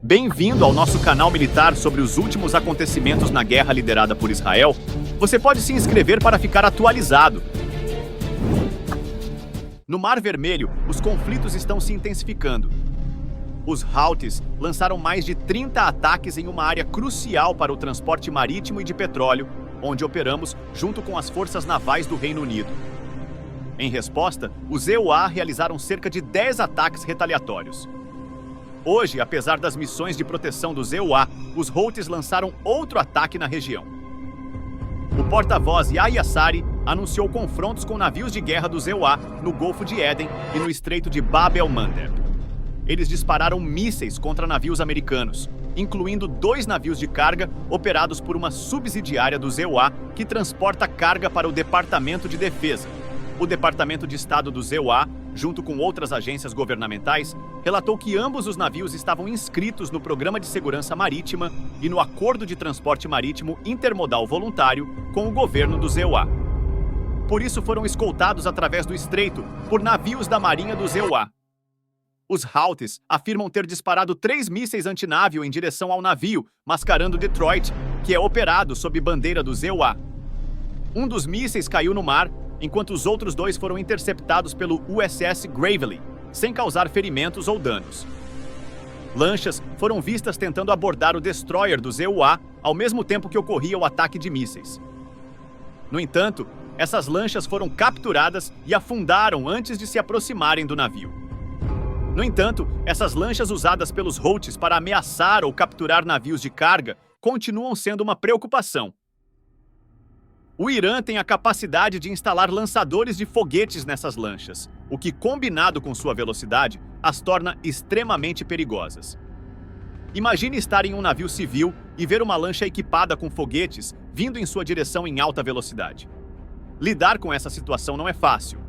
Bem-vindo ao nosso canal militar sobre os últimos acontecimentos na guerra liderada por Israel. Você pode se inscrever para ficar atualizado. No Mar Vermelho, os conflitos estão se intensificando. Os Houthis lançaram mais de 30 ataques em uma área crucial para o transporte marítimo e de petróleo, onde operamos junto com as forças navais do Reino Unido. Em resposta, os EUA realizaram cerca de 10 ataques retaliatórios. Hoje, apesar das missões de proteção dos EUA, os Houthis lançaram outro ataque na região. O porta-voz Yahya Saree anunciou confrontos com navios de guerra dos EUA no Golfo de Éden e no Estreito de Bab el-Mandeb. Eles dispararam mísseis contra navios americanos, incluindo 2 navios de carga operados por uma subsidiária dos EUA que transporta carga para o Departamento de Defesa. O Departamento de Estado dos EUA, junto com outras agências governamentais, relatou que ambos os navios estavam inscritos no Programa de Segurança Marítima e no Acordo de Transporte Marítimo Intermodal Voluntário com o governo dos EUA. Por isso foram escoltados através do estreito por navios da Marinha dos EUA. Os Houthis afirmam ter disparado 3 mísseis antinávio em direção ao navio, mascarando Detroit, que é operado sob bandeira dos EUA. Um dos mísseis caiu no mar, enquanto os outros 2 foram interceptados pelo USS Gravely, sem causar ferimentos ou danos. Lanchas foram vistas tentando abordar o destroyer dos EUA ao mesmo tempo que ocorria o ataque de mísseis. No entanto, essas lanchas foram capturadas e afundaram antes de se aproximarem do navio. No entanto, essas lanchas usadas pelos Houthis para ameaçar ou capturar navios de carga continuam sendo uma preocupação. O Irã tem a capacidade de instalar lançadores de foguetes nessas lanchas, o que, combinado com sua velocidade, as torna extremamente perigosas. Imagine estar em um navio civil e ver uma lancha equipada com foguetes vindo em sua direção em alta velocidade. Lidar com essa situação não é fácil.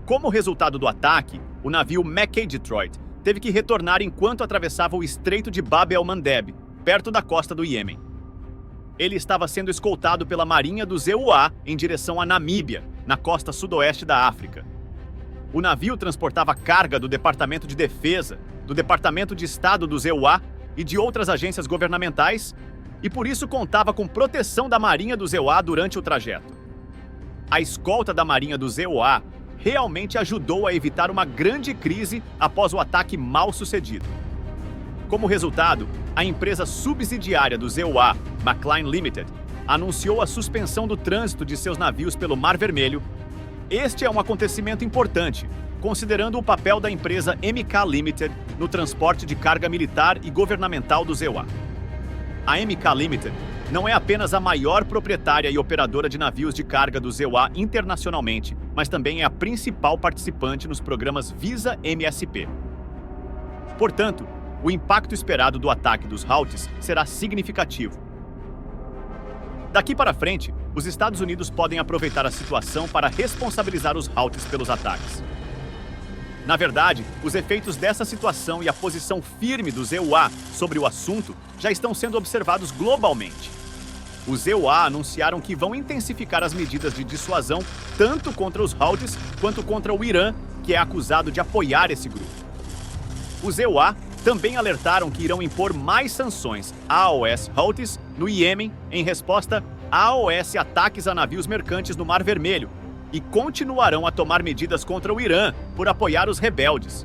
Como resultado do ataque, o navio Mackay Detroit teve que retornar enquanto atravessava o Estreito de Bab el-Mandeb, perto da costa do Iêmen. Ele estava sendo escoltado pela Marinha dos EUA em direção à Namíbia, na costa sudoeste da África. O navio transportava carga do Departamento de Defesa, do Departamento de Estado dos EUA e de outras agências governamentais, e por isso contava com proteção da Marinha dos EUA durante o trajeto. A escolta da Marinha dos EUA realmente ajudou a evitar uma grande crise após o ataque mal sucedido. Como resultado, a empresa subsidiária dos EUA, McLean Limited, anunciou a suspensão do trânsito de seus navios pelo Mar Vermelho. Este é um acontecimento importante, considerando o papel da empresa MK Limited no transporte de carga militar e governamental dos EUA. A MK Limited não é apenas a maior proprietária e operadora de navios de carga dos EUA internacionalmente, mas também é a principal participante nos programas Visa-MSP. Portanto, o impacto esperado do ataque dos Houthis será significativo. Daqui para frente, os Estados Unidos podem aproveitar a situação para responsabilizar os Houthis pelos ataques. Na verdade, os efeitos dessa situação e a posição firme dos EUA sobre o assunto já estão sendo observados globalmente. Os EUA anunciaram que vão intensificar as medidas de dissuasão tanto contra os Houthis quanto contra o Irã, que é acusado de apoiar esse grupo. Os EUA também alertaram que irão impor mais sanções aos Houthis no Iêmen em resposta aos ataques a navios mercantes no Mar Vermelho e continuarão a tomar medidas contra o Irã por apoiar os rebeldes.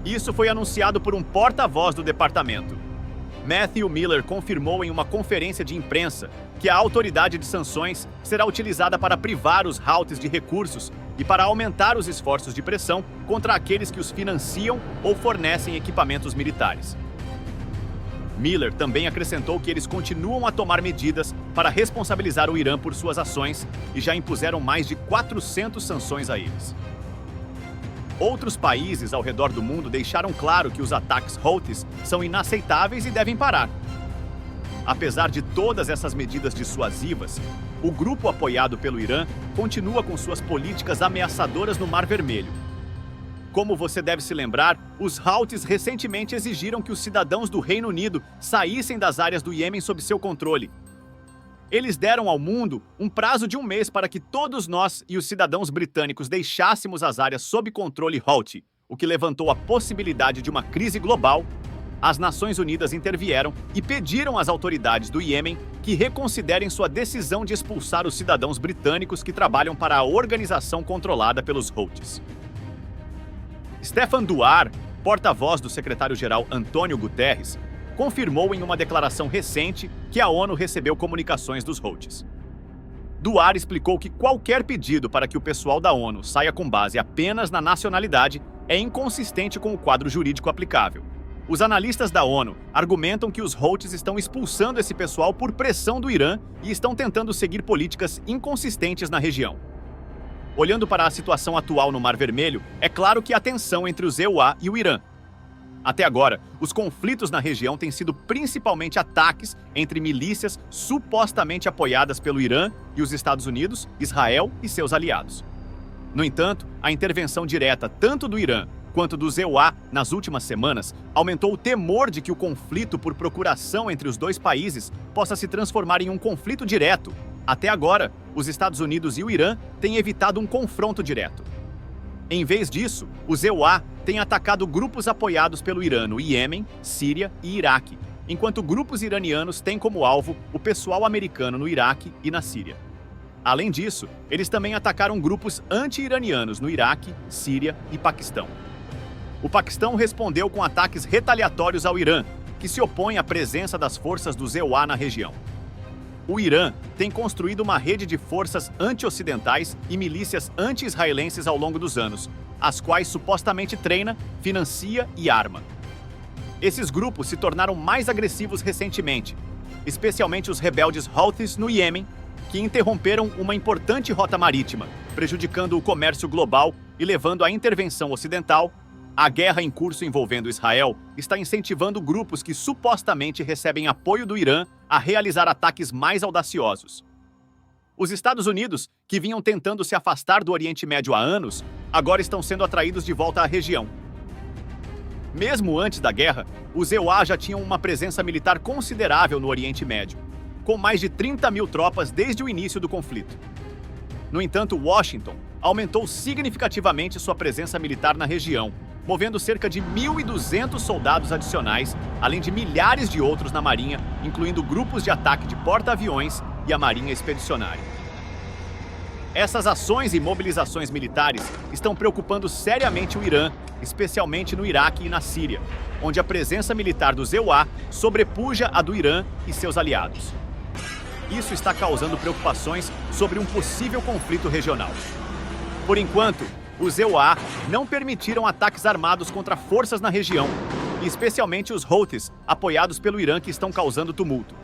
Isso foi anunciado por um porta-voz do departamento. Matthew Miller confirmou em uma conferência de imprensa que a autoridade de sanções será utilizada para privar os Houthis de recursos e para aumentar os esforços de pressão contra aqueles que os financiam ou fornecem equipamentos militares. Miller também acrescentou que eles continuam a tomar medidas para responsabilizar o Irã por suas ações e já impuseram mais de 400 sanções a eles. Outros países ao redor do mundo deixaram claro que os ataques Houthis são inaceitáveis e devem parar. Apesar de todas essas medidas dissuasivas, o grupo apoiado pelo Irã continua com suas políticas ameaçadoras no Mar Vermelho. Como você deve se lembrar, os Houthis recentemente exigiram que os cidadãos do Reino Unido saíssem das áreas do Iêmen sob seu controle. Eles deram ao mundo um prazo de 1 mês para que todos nós e os cidadãos britânicos deixássemos as áreas sob controle Houthi, o que levantou a possibilidade de uma crise global as Nações Unidas intervieram e pediram às autoridades do Iêmen que reconsiderem sua decisão de expulsar os cidadãos britânicos que trabalham para a organização controlada pelos Houthis. Staffan de Waer, porta-voz do secretário-geral António Guterres, confirmou em uma declaração recente que a ONU recebeu comunicações dos Houthis. De Waer explicou que qualquer pedido para que o pessoal da ONU saia com base apenas na nacionalidade é inconsistente com o quadro jurídico aplicável. Os analistas da ONU argumentam que os Houthis estão expulsando esse pessoal por pressão do Irã e estão tentando seguir políticas inconsistentes na região. Olhando para a situação atual no Mar Vermelho, é claro que há tensão entre os EUA e o Irã. Até agora, os conflitos na região têm sido principalmente ataques entre milícias supostamente apoiadas pelo Irã e os Estados Unidos, Israel e seus aliados. No entanto, a intervenção direta tanto do Irã quanto dos EUA nas últimas semanas aumentou o temor de que o conflito por procuração entre os dois países possa se transformar em um conflito direto. Até agora, os Estados Unidos e o Irã têm evitado um confronto direto. Em vez disso, os EUA têm atacado grupos apoiados pelo Irã no Iêmen, Síria e Iraque, enquanto grupos iranianos têm como alvo o pessoal americano no Iraque e na Síria. Além disso, eles também atacaram grupos anti-iranianos no Iraque, Síria e Paquistão. O Paquistão respondeu com ataques retaliatórios ao Irã, que se opõe à presença das forças dos EUA na região. O Irã tem construído uma rede de forças anti-ocidentais e milícias anti-israelenses ao longo dos anos, as quais supostamente treina, financia e arma. Esses grupos se tornaram mais agressivos recentemente, especialmente os rebeldes Houthis no Iêmen, que interromperam uma importante rota marítima, prejudicando o comércio global e levando à intervenção ocidental. A guerra em curso envolvendo Israel está incentivando grupos que supostamente recebem apoio do Irã a realizar ataques mais audaciosos. Os Estados Unidos, que vinham tentando se afastar do Oriente Médio há anos, agora estão sendo atraídos de volta à região. Mesmo antes da guerra, os EUA já tinham uma presença militar considerável no Oriente Médio, com mais de 30 mil tropas desde o início do conflito. No entanto, Washington aumentou significativamente sua presença militar na região, movendo cerca de 1.200 soldados adicionais, além de milhares de outros na Marinha, incluindo grupos de ataque de porta-aviões e a Marinha Expedicionária. Essas ações e mobilizações militares estão preocupando seriamente o Irã, especialmente no Iraque e na Síria, onde a presença militar dos EUA sobrepuja a do Irã e seus aliados. Isso está causando preocupações sobre um possível conflito regional. Por enquanto, os EUA não permitiram ataques armados contra forças na região, e especialmente os Houthis, apoiados pelo Irã, que estão causando tumulto.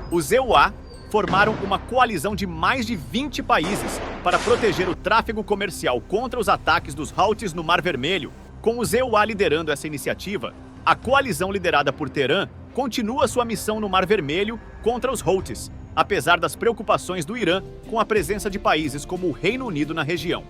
Os EUA formaram uma coalizão de mais de 20 países para proteger o tráfego comercial contra os ataques dos Houthis no Mar Vermelho. Com os EUA liderando essa iniciativa, a coalizão liderada por Teherã continua sua missão no Mar Vermelho contra os Houthis, apesar das preocupações do Irã com a presença de países como o Reino Unido na região.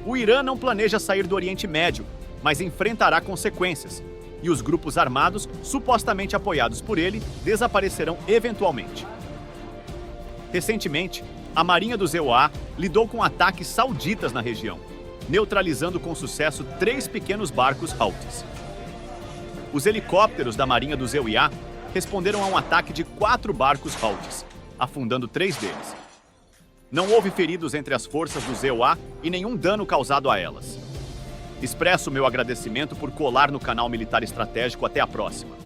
O Irã não planeja sair do Oriente Médio, mas enfrentará consequências, e os grupos armados, supostamente apoiados por ele, desaparecerão eventualmente. Recentemente, a Marinha dos EUA lidou com ataques sauditas na região, neutralizando com sucesso 3 pequenos barcos Houthis. Os helicópteros da Marinha dos EUA responderam a um ataque de 4 barcos Houthis, afundando 3 deles. Não houve feridos entre as forças dos EUA e nenhum dano causado a elas. Expresso meu agradecimento por colar no canal Militar Estratégico. Até a próxima.